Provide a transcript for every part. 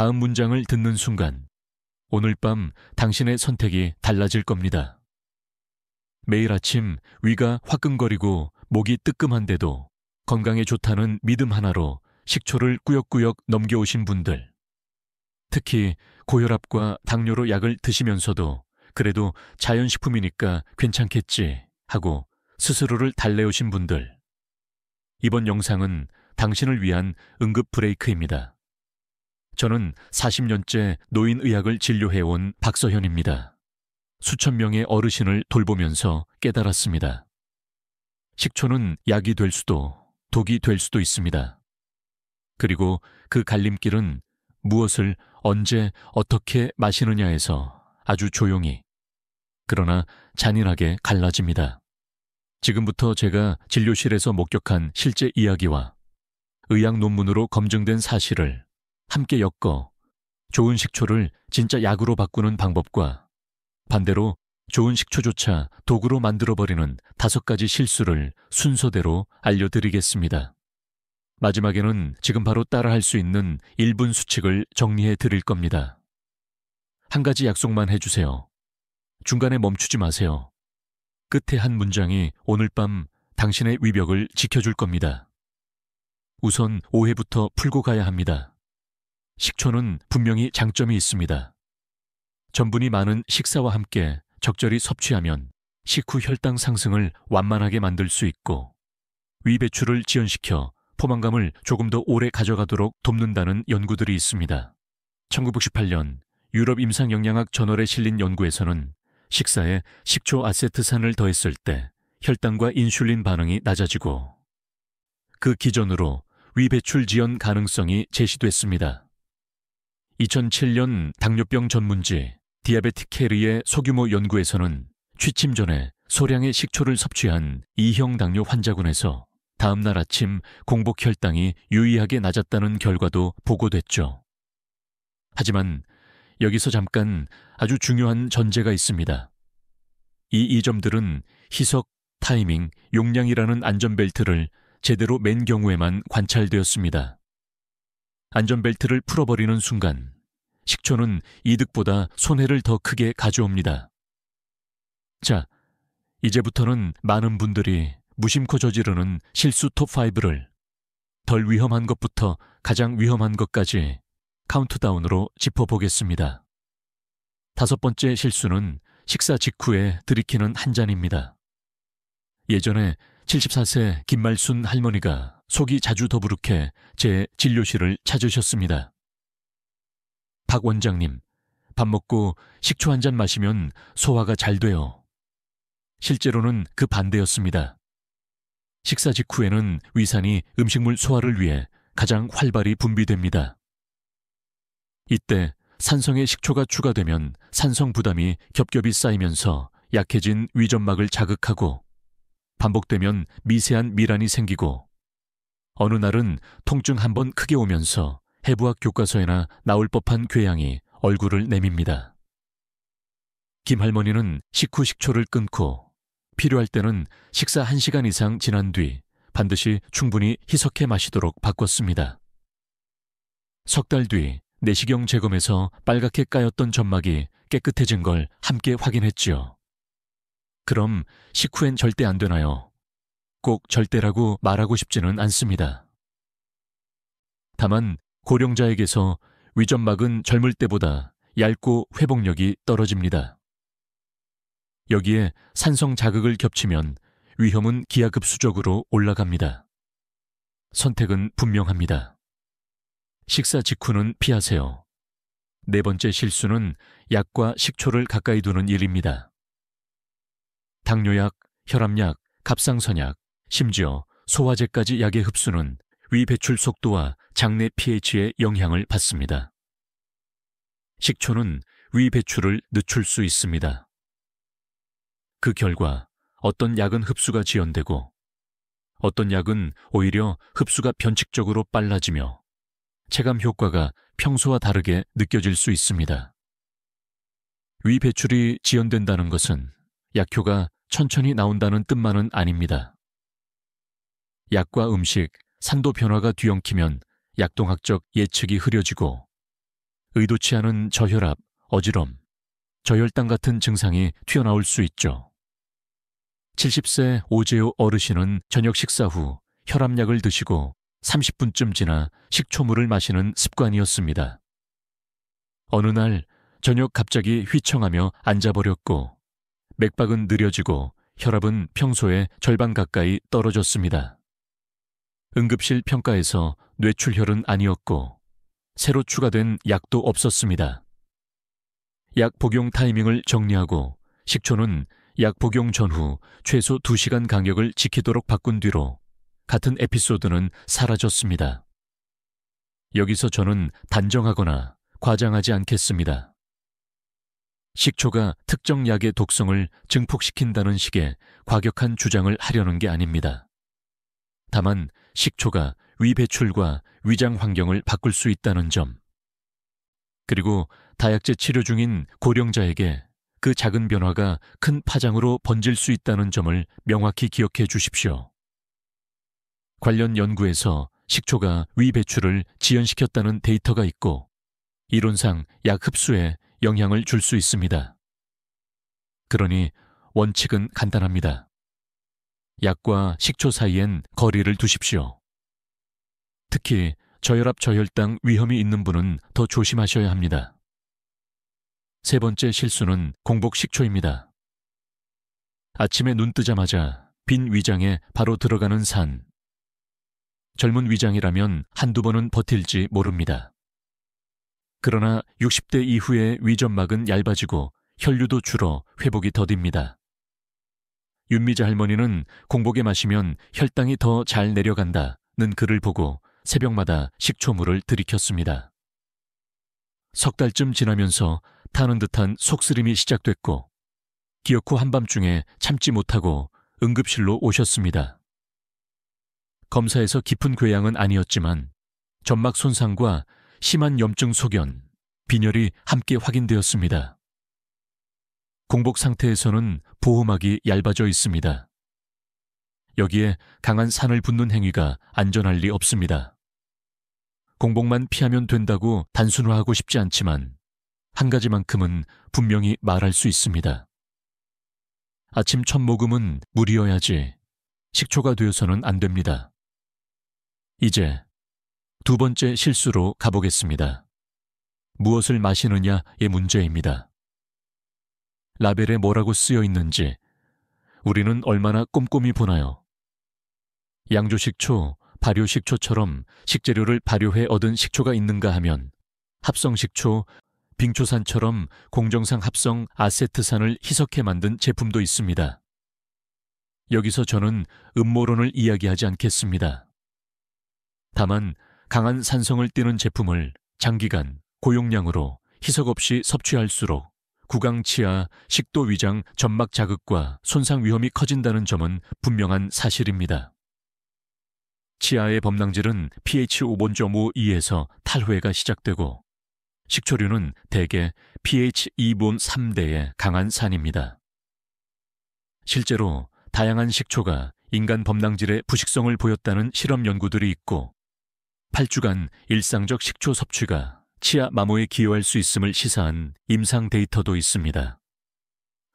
다음 문장을 듣는 순간 오늘 밤 당신의 선택이 달라질 겁니다. 매일 아침 위가 화끈거리고 목이 뜨끔한데도 건강에 좋다는 믿음 하나로 식초를 꾸역꾸역 넘겨오신 분들, 특히 고혈압과 당뇨로 약을 드시면서도 그래도 자연식품이니까 괜찮겠지 하고 스스로를 달래오신 분들, 이번 영상은 당신을 위한 응급 브레이크입니다. 저는 40년째 노인의학을 진료해온 박서현입니다. 수천 명의 어르신을 돌보면서 깨달았습니다. 식초는 약이 될 수도 독이 될 수도 있습니다. 그리고 그 갈림길은 무엇을 언제 어떻게 마시느냐에서 아주 조용히, 그러나 잔인하게 갈라집니다. 지금부터 제가 진료실에서 목격한 실제 이야기와 의학 논문으로 검증된 사실을 함께 엮어 좋은 식초를 진짜 약으로 바꾸는 방법과 반대로 좋은 식초조차 독으로 만들어버리는 5가지 실수를 순서대로 알려드리겠습니다. 마지막에는 지금 바로 따라할 수 있는 1분 수칙을 정리해 드릴 겁니다. 한 가지 약속만 해주세요. 중간에 멈추지 마세요. 끝에 한 문장이 오늘 밤 당신의 위벽을 지켜줄 겁니다. 우선 오해부터 풀고 가야 합니다. 식초는 분명히 장점이 있습니다. 전분이 많은 식사와 함께 적절히 섭취하면 식후 혈당 상승을 완만하게 만들 수 있고 위 배출을 지연시켜 포만감을 조금 더 오래 가져가도록 돕는다는 연구들이 있습니다. 1918년 유럽 임상영양학 저널에 실린 연구에서는 식사에 식초 아세트산을 더했을 때 혈당과 인슐린 반응이 낮아지고 그 기전으로 위 배출 지연 가능성이 제시됐습니다. 2007년 당뇨병 전문지 디아베틱 케리의 소규모 연구에서는 취침 전에 소량의 식초를 섭취한 2형 당뇨 환자군에서 다음날 아침 공복 혈당이 유의하게 낮았다는 결과도 보고됐죠. 하지만 여기서 잠깐 아주 중요한 전제가 있습니다. 이 점들은 희석, 타이밍, 용량이라는 안전벨트를 제대로 맨 경우에만 관찰되었습니다. 안전벨트를 풀어버리는 순간 식초는 이득보다 손해를 더 크게 가져옵니다. 자, 이제부터는 많은 분들이 무심코 저지르는 실수 톱5를 덜 위험한 것부터 가장 위험한 것까지 카운트다운으로 짚어보겠습니다. 5번째 실수는 식사 직후에 들이키는 한 잔입니다. 예전에 74세 김말순 할머니가 속이 자주 더부룩해 제 진료실을 찾으셨습니다. 박 원장님, 밥 먹고 식초 한 잔 마시면 소화가 잘 돼요. 실제로는 그 반대였습니다. 식사 직후에는 위산이 음식물 소화를 위해 가장 활발히 분비됩니다. 이때 산성의 식초가 추가되면 산성 부담이 겹겹이 쌓이면서 약해진 위점막을 자극하고 반복되면 미세한 미란이 생기고 어느 날은 통증 한번 크게 오면서 해부학 교과서에나 나올 법한 궤양이 얼굴을 내밉니다. 김 할머니는 식후 식초를 끊고 필요할 때는 식사 1시간 이상 지난 뒤 반드시 충분히 희석해 마시도록 바꿨습니다. 석 달 뒤 내시경 재검에서 빨갛게 까였던 점막이 깨끗해진 걸 함께 확인했지요. 그럼 식후엔 절대 안 되나요? 꼭 절대라고 말하고 싶지는 않습니다. 다만 고령자에게서 위점막은 젊을 때보다 얇고 회복력이 떨어집니다. 여기에 산성 자극을 겹치면 위험은 기하급수적으로 올라갑니다. 선택은 분명합니다. 식사 직후는 피하세요. 4번째 실수는 약과 식초를 가까이 두는 일입니다. 당뇨약, 혈압약, 갑상선약, 심지어 소화제까지 약의 흡수는 위 배출 속도와 장내 pH에 영향을 받습니다. 식초는 위 배출을 늦출 수 있습니다. 그 결과 어떤 약은 흡수가 지연되고 어떤 약은 오히려 흡수가 변칙적으로 빨라지며 체감 효과가 평소와 다르게 느껴질 수 있습니다. 위 배출이 지연된다는 것은 약효가 천천히 나온다는 뜻만은 아닙니다. 약과 음식, 산도 변화가 뒤엉키면 약동학적 예측이 흐려지고 의도치 않은 저혈압, 어지럼, 저혈당 같은 증상이 튀어나올 수 있죠. 70세 오재호 어르신은 저녁 식사 후 혈압약을 드시고 30분쯤 지나 식초물을 마시는 습관이었습니다. 어느 날 저녁 갑자기 휘청하며 앉아버렸고 맥박은 느려지고 혈압은 평소의 절반 가까이 떨어졌습니다. 응급실 평가에서 뇌출혈은 아니었고 새로 추가된 약도 없었습니다. 약 복용 타이밍을 정리하고 식초는 약 복용 전후 최소 2시간 간격을 지키도록 바꾼 뒤로 같은 에피소드는 사라졌습니다. 여기서 저는 단정하거나 과장하지 않겠습니다. 식초가 특정 약의 독성을 증폭시킨다는 식의 과격한 주장을 하려는 게 아닙니다. 다만 식초가 위 배출과 위장 환경을 바꿀 수 있다는 점, 그리고 다약제 치료 중인 고령자에게 그 작은 변화가 큰 파장으로 번질 수 있다는 점을 명확히 기억해 주십시오. 관련 연구에서 식초가 위 배출을 지연시켰다는 데이터가 있고 이론상 약 흡수에 영향을 줄 수 있습니다. 그러니 원칙은 간단합니다. 약과 식초 사이엔 거리를 두십시오. 특히 저혈압, 저혈당 위험이 있는 분은 더 조심하셔야 합니다. 세 번째 실수는 공복 식초입니다. 아침에 눈 뜨자마자 빈 위장에 바로 들어가는 산. 젊은 위장이라면 한두 번은 버틸지 모릅니다. 그러나 60대 이후에 위점막은 얇아지고 혈류도 줄어 회복이 더딥니다. 윤미자 할머니는 공복에 마시면 혈당이 더 잘 내려간다는 글을 보고 새벽마다 식초물을 들이켰습니다. 석 달쯤 지나면서 타는 듯한 속쓰림이 시작됐고 기억 후 한밤중에 참지 못하고 응급실로 오셨습니다. 검사에서 깊은 궤양은 아니었지만 점막 손상과 심한 염증 소견, 빈혈이 함께 확인되었습니다. 공복 상태에서는 보호막이 얇아져 있습니다. 여기에 강한 산을 붓는 행위가 안전할 리 없습니다. 공복만 피하면 된다고 단순화하고 싶지 않지만 한 가지만큼은 분명히 말할 수 있습니다. 아침 첫 모금은 물이어야지 식초가 되어서는 안 됩니다. 이제 두 번째 실수로 가보겠습니다. 무엇을 마시느냐의 문제입니다. 라벨에 뭐라고 쓰여 있는지 우리는 얼마나 꼼꼼히 보나요? 양조식초, 발효식초처럼 식재료를 발효해 얻은 식초가 있는가 하면 합성식초, 빙초산처럼 공정상 합성 아세트산을 희석해 만든 제품도 있습니다. 여기서 저는 음모론을 이야기하지 않겠습니다. 다만 강한 산성을 띠는 제품을 장기간 고용량으로 희석 없이 섭취할수록 구강치아, 식도 위장 점막 자극과 손상 위험이 커진다는 점은 분명한 사실입니다. 치아의 범랑질은 pH 5.5 탈회가 시작되고 식초류는 대개 pH 2분 3대의 강한 산입니다. 실제로 다양한 식초가 인간 범랑질에 부식성을 보였다는 실험 연구들이 있고 8주간 일상적 식초 섭취가 치아 마모에 기여할 수 있음을 시사한 임상 데이터도 있습니다.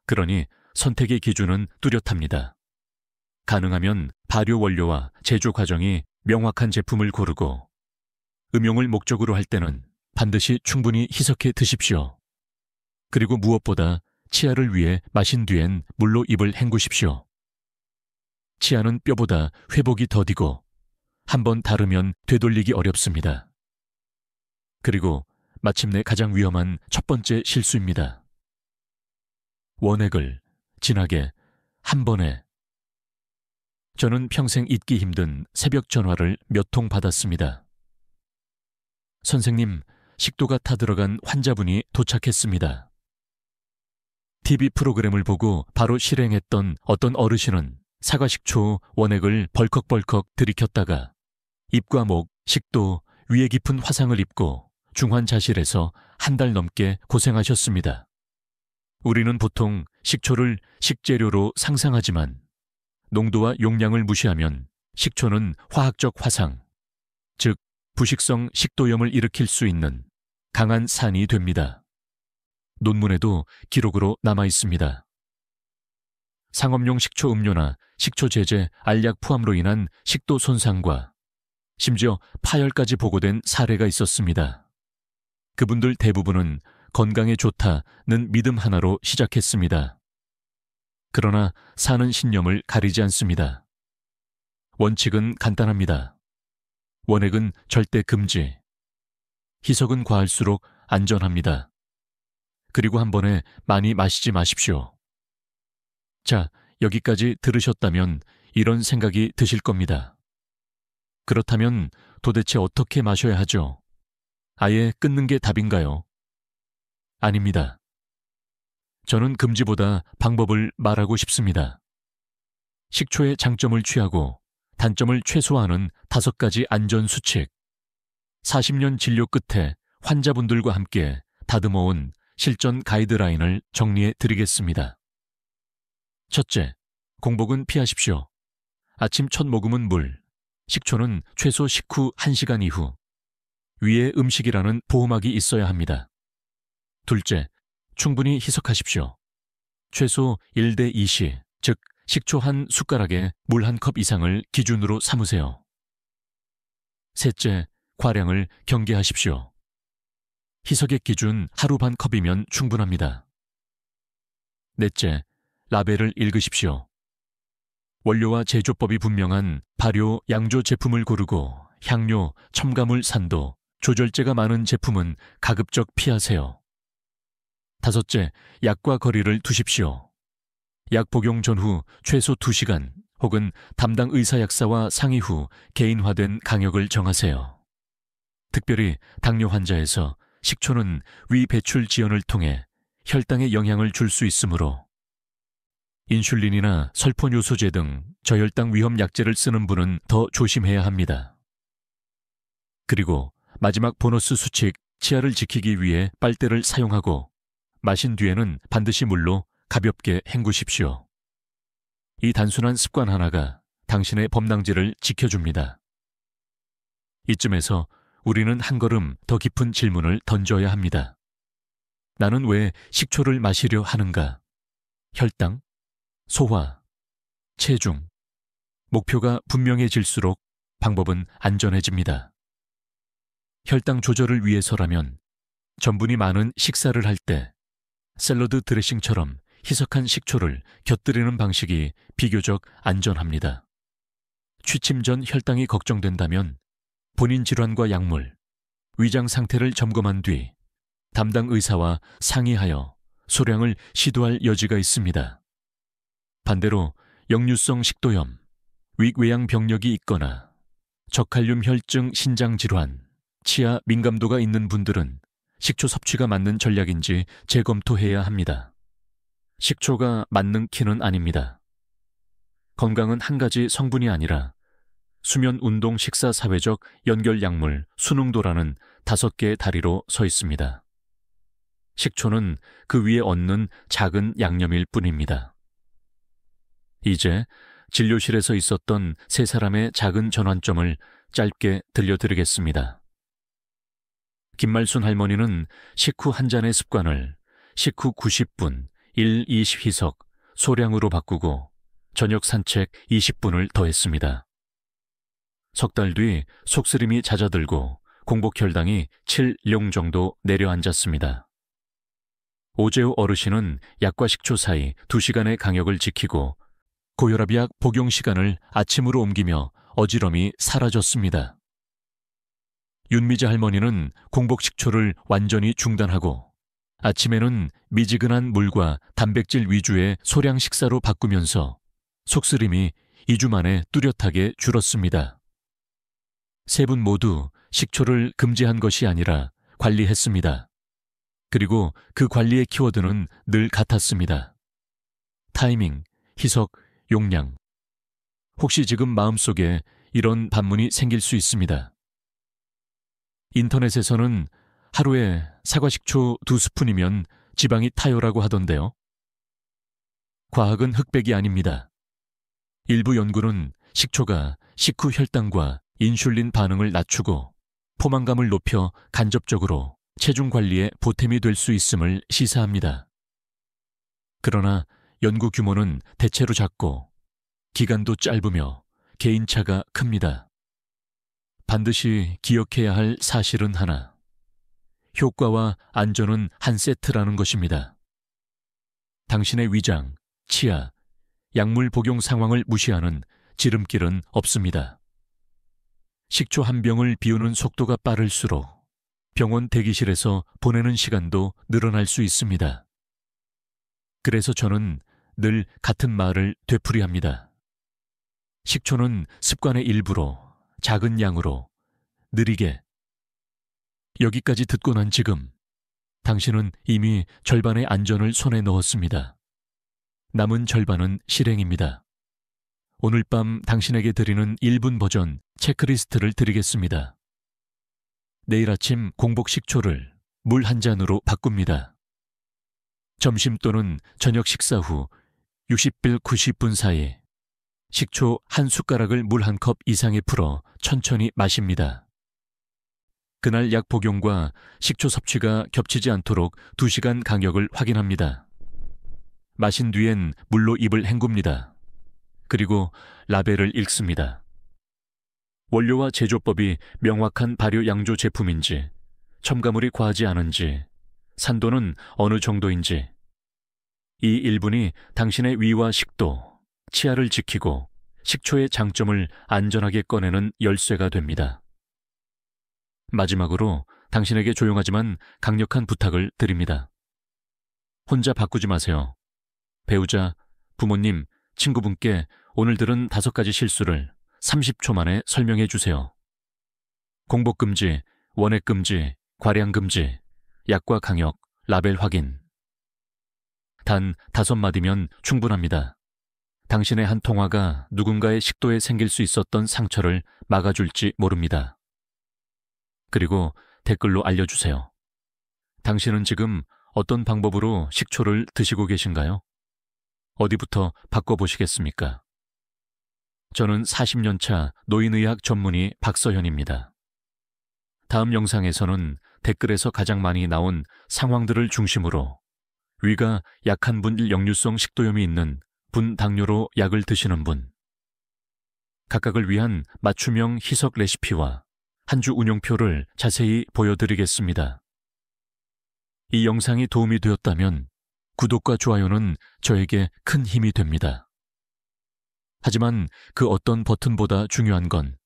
그러니 선택의 기준은 뚜렷합니다. 가능하면 발효 원료와 제조 과정이 명확한 제품을 고르고 음용을 목적으로 할 때는 반드시 충분히 희석해 드십시오. 그리고 무엇보다 치아를 위해 마신 뒤엔 물로 입을 헹구십시오. 치아는 뼈보다 회복이 더디고 한번 다르면 되돌리기 어렵습니다. 그리고 마침내 가장 위험한 첫 번째 실수입니다. 원액을 진하게 한 번에. 저는 평생 잊기 힘든 새벽 전화를 몇 통 받았습니다. 선생님, 식도가 타들어간 환자분이 도착했습니다. TV 프로그램을 보고 바로 실행했던 어떤 어르신은 사과식초 원액을 벌컥벌컥 들이켰다가 입과 목, 식도, 위에 깊은 화상을 입고 중환자실에서 한 달 넘게 고생하셨습니다. 우리는 보통 식초를 식재료로 상상하지만 농도와 용량을 무시하면 식초는 화학적 화상, 즉 부식성 식도염을 일으킬 수 있는 강한 산이 됩니다. 논문에도 기록으로 남아 있습니다. 상업용 식초 음료나 식초 제제, 알약 포함로 인한 식도 손상과 심지어 파열까지 보고된 사례가 있었습니다. 그분들 대부분은 건강에 좋다는 믿음 하나로 시작했습니다. 그러나 사는 신념을 가리지 않습니다. 원칙은 간단합니다. 원액은 절대 금지. 희석은 과할수록 안전합니다. 그리고 한 번에 많이 마시지 마십시오. 자, 여기까지 들으셨다면 이런 생각이 드실 겁니다. 그렇다면 도대체 어떻게 마셔야 하죠? 아예 끊는 게 답인가요? 아닙니다. 저는 금지보다 방법을 말하고 싶습니다. 식초의 장점을 취하고 단점을 최소화하는 5가지 안전 수칙. 40년 진료 끝에 환자분들과 함께 다듬어온 실전 가이드라인을 정리해 드리겠습니다. 첫째, 공복은 피하십시오. 아침 첫 모금은 물, 식초는 최소 식후 1시간 이후. 위에 음식이라는 보호막이 있어야 합니다. 둘째, 충분히 희석하십시오. 최소 1대 2시, 즉 식초 한 숟가락에 물 1컵 이상을 기준으로 삼으세요. 셋째, 과량을 경계하십시오. 희석의 기준 하루 반 컵이면 충분합니다. 넷째, 라벨을 읽으십시오. 원료와 제조법이 분명한 발효, 양조 제품을 고르고 향료, 첨가물 산도, 조절제가 많은 제품은 가급적 피하세요. 다섯째, 약과 거리를 두십시오. 약 복용 전후 최소 2시간 혹은 담당 의사 약사와 상의 후 개인화된 강역을 정하세요. 특별히 당뇨 환자에서 식초는 위 배출 지연을 통해 혈당에 영향을 줄 수 있으므로 인슐린이나 설포뇨소제 등 저혈당 위험 약제를 쓰는 분은 더 조심해야 합니다. 그리고 마지막 보너스 수칙, 치아를 지키기 위해 빨대를 사용하고 마신 뒤에는 반드시 물로 가볍게 헹구십시오. 이 단순한 습관 하나가 당신의 범랑제를 지켜줍니다. 이쯤에서 우리는 한 걸음 더 깊은 질문을 던져야 합니다. 나는 왜 식초를 마시려 하는가? 혈당, 소화, 체중. 목표가 분명해질수록 방법은 안전해집니다. 혈당 조절을 위해서라면 전분이 많은 식사를 할 때 샐러드 드레싱처럼 희석한 식초를 곁들이는 방식이 비교적 안전합니다. 취침 전 혈당이 걱정된다면 본인 질환과 약물, 위장 상태를 점검한 뒤 담당 의사와 상의하여 소량을 시도할 여지가 있습니다. 반대로 역류성 식도염, 위궤양 병력이 있거나 저칼륨 혈증 신장 질환, 치아 민감도가 있는 분들은 식초 섭취가 맞는 전략인지 재검토해야 합니다. 식초가 맞는 키는 아닙니다. 건강은 한 가지 성분이 아니라 수면, 운동, 식사, 사회적, 연결 약물, 수능도라는 5개의 다리로 서 있습니다. 식초는 그 위에 얹는 작은 양념일 뿐입니다. 이제 진료실에서 있었던 3사람의 작은 전환점을 짧게 들려드리겠습니다. 김말순 할머니는 식후 한 잔의 습관을 식후 90분, 1-20 희석, 소량으로 바꾸고 저녁 산책 20분을 더했습니다. 석 달 뒤 속쓰림이 잦아들고 공복 혈당이 7룡 정도 내려앉았습니다. 오재호 어르신은 약과 식초 사이 2시간의 강역을 지키고 고혈압약 복용 시간을 아침으로 옮기며 어지럼이 사라졌습니다. 윤미자 할머니는 공복 식초를 완전히 중단하고 아침에는 미지근한 물과 단백질 위주의 소량 식사로 바꾸면서 속쓰림이 2주 만에 뚜렷하게 줄었습니다. 3분 모두 식초를 금지한 것이 아니라 관리했습니다. 그리고 그 관리의 키워드는 늘 같았습니다. 타이밍, 희석, 용량. 혹시 지금 마음속에 이런 반문이 생길 수 있습니다. 인터넷에서는 하루에 사과식초 2스푼이면 지방이 타요라고 하던데요. 과학은 흑백이 아닙니다. 일부 연구는 식초가 식후 혈당과 인슐린 반응을 낮추고 포만감을 높여 간접적으로 체중 관리에 보탬이 될 수 있음을 시사합니다. 그러나 연구 규모는 대체로 작고 기간도 짧으며 개인차가 큽니다. 반드시 기억해야 할 사실은 하나. 효과와 안전은 한 세트라는 것입니다. 당신의 위장, 치아, 약물 복용 상황을 무시하는 지름길은 없습니다. 식초 한 병을 비우는 속도가 빠를수록 병원 대기실에서 보내는 시간도 늘어날 수 있습니다. 그래서 저는 늘 같은 말을 되풀이합니다. 식초는 습관의 일부로 작은 양으로 느리게. 여기까지 듣고 난 지금 당신은 이미 절반의 안전을 손에 넣었습니다. 남은 절반은 실행입니다. 오늘 밤 당신에게 드리는 1분 버전 체크리스트를 드리겠습니다. 내일 아침 공복 식초를 물 한 잔으로 바꿉니다. 점심 또는 저녁 식사 후 60bil 90분 사이 식초 한 숟가락을 물 한 컵 이상에 풀어 천천히 마십니다. 그날 약 복용과 식초 섭취가 겹치지 않도록 2시간 간격을 확인합니다. 마신 뒤엔 물로 입을 헹굽니다. 그리고 라벨을 읽습니다. 원료와 제조법이 명확한 발효 양조 제품인지, 첨가물이 과하지 않은지, 산도는 어느 정도인지, 이 1분이 당신의 위와 식도, 치아를 지키고 식초의 장점을 안전하게 꺼내는 열쇠가 됩니다. 마지막으로 당신에게 조용하지만 강력한 부탁을 드립니다. 혼자 바꾸지 마세요. 배우자, 부모님, 친구분께 오늘 들은 5가지 실수를 30초 만에 설명해 주세요. 공복금지, 원액금지, 과량금지, 약과 강역, 라벨 확인. 단 5마디면 충분합니다. 당신의 한 통화가 누군가의 식도에 생길 수 있었던 상처를 막아줄지 모릅니다. 그리고 댓글로 알려주세요. 당신은 지금 어떤 방법으로 식초를 드시고 계신가요? 어디부터 바꿔보시겠습니까? 저는 40년 차 노인의학 전문의 박서현입니다. 다음 영상에서는 댓글에서 가장 많이 나온 상황들을 중심으로 위가 약한 분, 역류성 식도염이 있는 분, 당뇨로 약을 드시는 분, 각각을 위한 맞춤형 희석 레시피와 한 주 운용표를 자세히 보여드리겠습니다. 이 영상이 도움이 되었다면 구독과 좋아요는 저에게 큰 힘이 됩니다. 하지만 그 어떤 버튼보다 중요한 건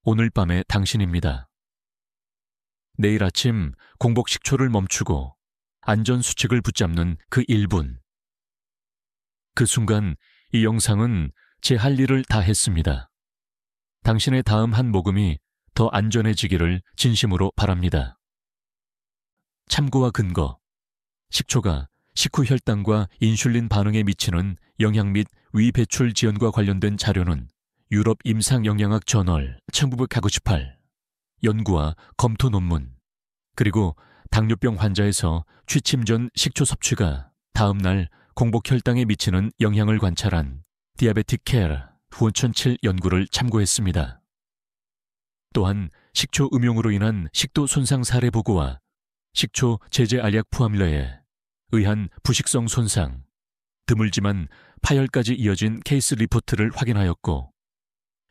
오늘 밤의 당신입니다. 내일 아침 공복 식초를 멈추고 안전수칙을 붙잡는 그 1분. 그 순간 이 영상은 제 할 일을 다 했습니다. 당신의 다음 한 모금이 더 안전해지기를 진심으로 바랍니다. 참고와 근거. 식초가 식후 혈당과 인슐린 반응에 미치는 영향 및 위 배출 지연과 관련된 자료는 유럽 임상영양학 저널 1998 연구와 검토 논문, 그리고 당뇨병 환자에서 취침 전 식초 섭취가 다음 날 공복 혈당에 미치는 영향을 관찰한 디아베틱 케어 2007 연구를 참고했습니다. 또한 식초 음용으로 인한 식도 손상 사례 보고와 식초 제제 알약 포함료에 의한 부식성 손상, 드물지만 파열까지 이어진 케이스 리포트를 확인하였고,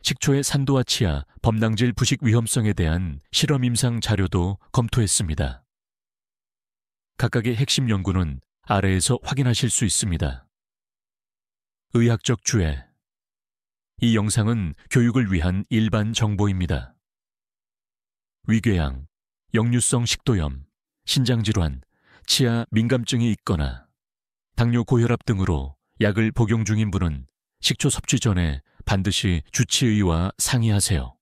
식초의 산도와 치아, 범낭질 부식 위험성에 대한 실험 임상 자료도 검토했습니다. 각각의 핵심 연구는 아래에서 확인하실 수 있습니다. 의학적 주의. 이 영상은 교육을 위한 일반 정보입니다. 위궤양, 역류성 식도염, 신장질환, 치아 민감증이 있거나 당뇨 고혈압 등으로 약을 복용 중인 분은 식초 섭취 전에 반드시 주치의와 상의하세요.